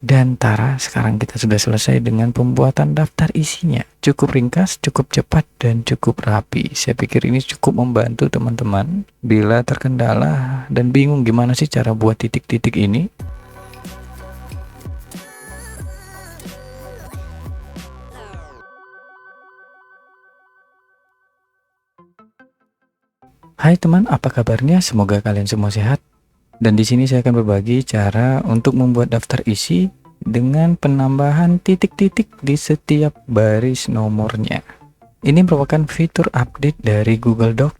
Dan Tara, sekarang kita sudah selesai dengan pembuatan daftar isinya. Cukup ringkas, cukup cepat, dan cukup rapi. Saya pikir ini cukup membantu teman-teman bila terkendala dan bingung gimana sih cara buat titik-titik ini. Hai teman, apa kabarnya? Semoga kalian semua sehat. Dan di sini saya akan berbagi cara untuk membuat daftar isi dengan penambahan titik-titik di setiap baris nomornya. Ini merupakan fitur update dari Google Doc.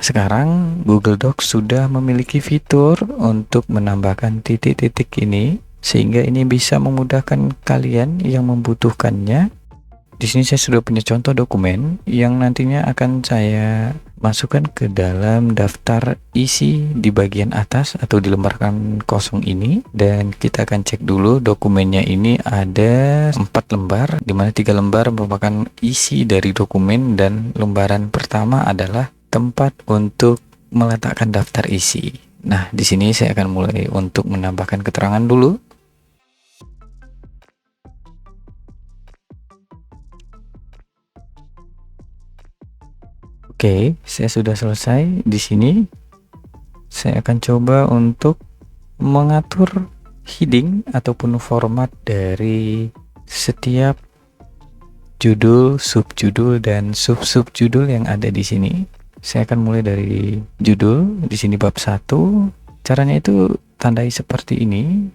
Sekarang Google Doc sudah memiliki fitur untuk menambahkan titik-titik ini, sehingga ini bisa memudahkan kalian yang membutuhkannya. Di sini saya sudah punya contoh dokumen yang nantinya akan saya masukkan ke dalam daftar isi di bagian atas atau di lembaran kosong ini, dan kita akan cek dulu dokumennya. Ini ada 4 lembar, dimana 3 lembar merupakan isi dari dokumen dan lembaran pertama adalah tempat untuk meletakkan daftar isi. Nah, di sini saya akan mulai untuk menambahkan keterangan dulu. Oke, saya sudah selesai. Di sini saya akan coba untuk mengatur heading ataupun format dari setiap judul, subjudul, dan sub-subjudul yang ada di sini. Saya akan mulai dari judul. Di sini bab 1. Caranya itu tandai seperti ini.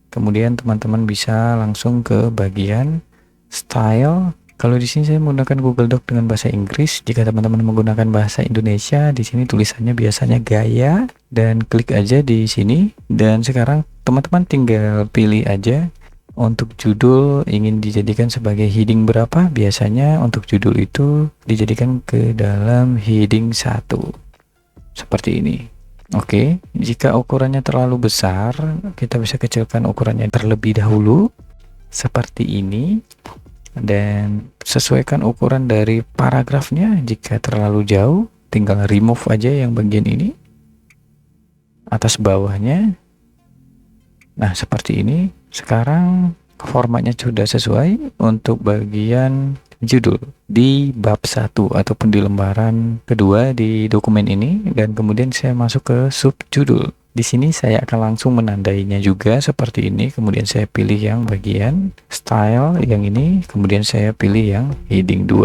Kemudian teman-teman bisa langsung ke bagian style. Kalau di sini saya menggunakan Google Doc dengan bahasa Inggris. Jika teman-teman menggunakan bahasa Indonesia, di sini tulisannya biasanya gaya, dan klik aja di sini. Dan sekarang teman-teman tinggal pilih aja untuk judul ingin dijadikan sebagai heading berapa. Biasanya untuk judul itu dijadikan ke dalam heading 1 seperti ini. Oke, jika ukurannya terlalu besar, kita bisa kecilkan ukurannya terlebih dahulu seperti ini. Dan sesuaikan ukuran dari paragrafnya. Jika terlalu jauh, tinggal remove aja yang bagian ini, atas bawahnya. Nah, seperti ini. Sekarang formatnya sudah sesuai untuk bagian judul di bab 1 ataupun di lembaran kedua di dokumen ini. Dan kemudian saya masuk ke subjudul. Di sini saya akan langsung menandainya juga seperti ini. Kemudian saya pilih yang bagian style yang ini, kemudian saya pilih yang heading 2.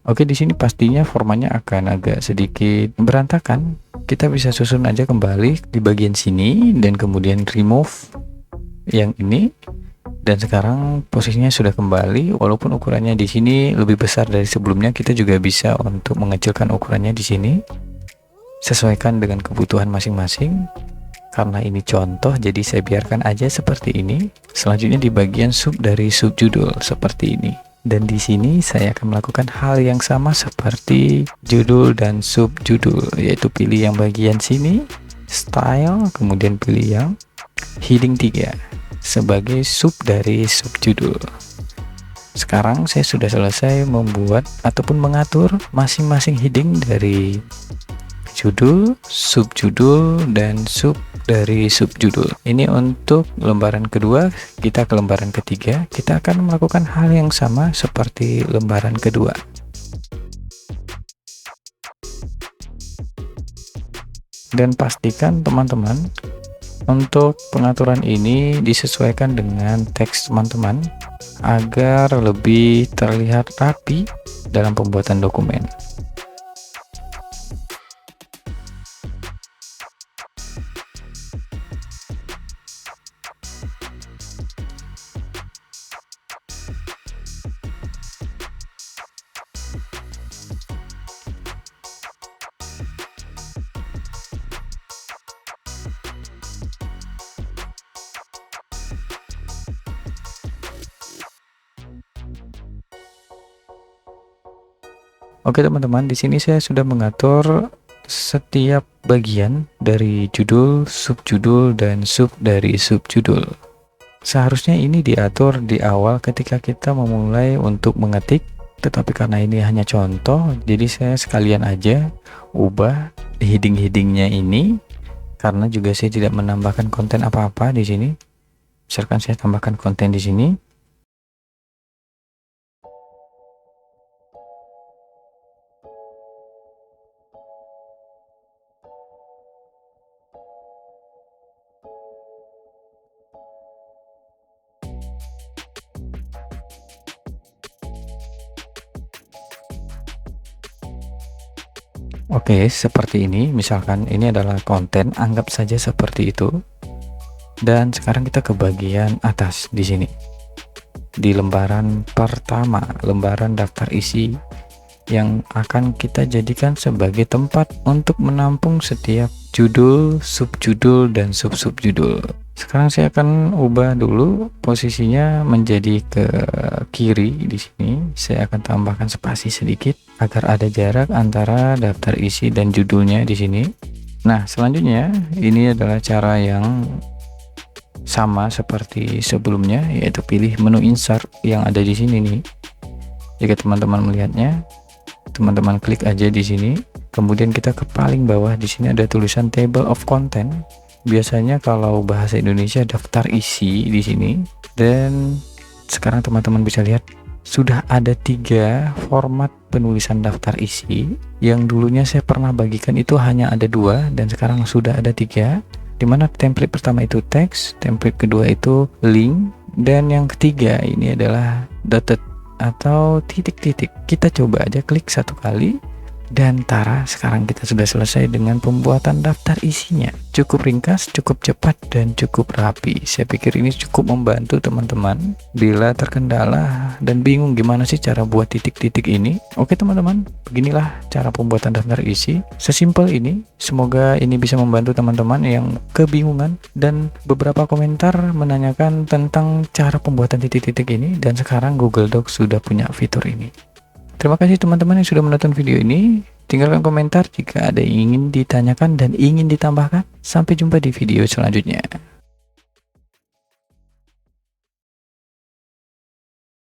Oke, di sini pastinya formatnya akan agak sedikit berantakan. Kita bisa susun aja kembali di bagian sini dan kemudian remove yang ini. Dan sekarang posisinya sudah kembali, walaupun ukurannya di sini lebih besar dari sebelumnya. Kita juga bisa untuk mengecilkan ukurannya di sini. Sesuaikan dengan kebutuhan masing-masing. Karena ini contoh, jadi saya biarkan aja seperti ini. Selanjutnya di bagian sub dari subjudul seperti ini. Dan di sini saya akan melakukan hal yang sama seperti judul dan subjudul, yaitu pilih yang bagian sini, style, kemudian pilih yang heading 3 sebagai sub dari subjudul. Sekarang saya sudah selesai membuat ataupun mengatur masing-masing heading dari judul, subjudul, dan sub dari subjudul. Ini untuk lembaran kedua. Kita ke lembaran ketiga. Kita akan melakukan hal yang sama seperti lembaran kedua. Dan pastikan teman-teman untuk pengaturan ini disesuaikan dengan teks teman-teman agar lebih terlihat rapi dalam pembuatan dokumen. Oke teman-teman, di sini saya sudah mengatur setiap bagian dari judul, subjudul, dan sub dari subjudul. Seharusnya ini diatur di awal ketika kita memulai untuk mengetik, tetapi karena ini hanya contoh, jadi saya sekalian aja ubah heading-headingnya ini. karena juga saya tidak menambahkan konten apa-apa di sini. Misalkan saya tambahkan konten di sini. Oke, seperti ini. Misalkan ini adalah konten, anggap saja seperti itu. Dan sekarang kita ke bagian atas di sini. Di lembaran pertama, lembaran daftar isi yang akan kita jadikan sebagai tempat untuk menampung setiap judul, subjudul, dan sub-subjudul. Sekarang saya akan ubah dulu posisinya menjadi ke kiri di sini. Saya akan tambahkan spasi sedikit agar ada jarak antara daftar isi dan judulnya di sini. Nah, selanjutnya ini adalah cara yang sama seperti sebelumnya, yaitu pilih menu insert yang ada di sini nih. Jika teman-teman melihatnya, teman-teman klik aja di sini. Kemudian kita ke paling bawah, di sini ada tulisan table of content. Biasanya kalau bahasa Indonesia daftar isi di sini. Dan sekarang teman-teman bisa lihat sudah ada 3 format penulisan daftar isi. Yang dulunya saya pernah bagikan itu hanya ada 2, dan sekarang sudah ada 3. Dimana template pertama itu teks, template kedua itu link, dan yang ketiga ini adalah dotted atau titik-titik. Kita coba aja klik 1 kali, dan tara, sekarang kita sudah selesai dengan pembuatan daftar isinya. Cukup ringkas, cukup cepat, dan cukup rapi. Saya pikir ini cukup membantu teman-teman bila terkendala dan bingung gimana sih cara buat titik-titik ini. Oke teman-teman, beginilah cara pembuatan daftar isi. Sesimpel ini. Semoga ini bisa membantu teman-teman yang kebingungan, dan beberapa komentar menanyakan tentang cara pembuatan titik-titik ini, dan sekarang Google Docs sudah punya fitur ini. Terima kasih teman-teman yang sudah menonton video ini. Tinggalkan komentar jika ada yang ingin ditanyakan dan ingin ditambahkan. Sampai jumpa di video selanjutnya.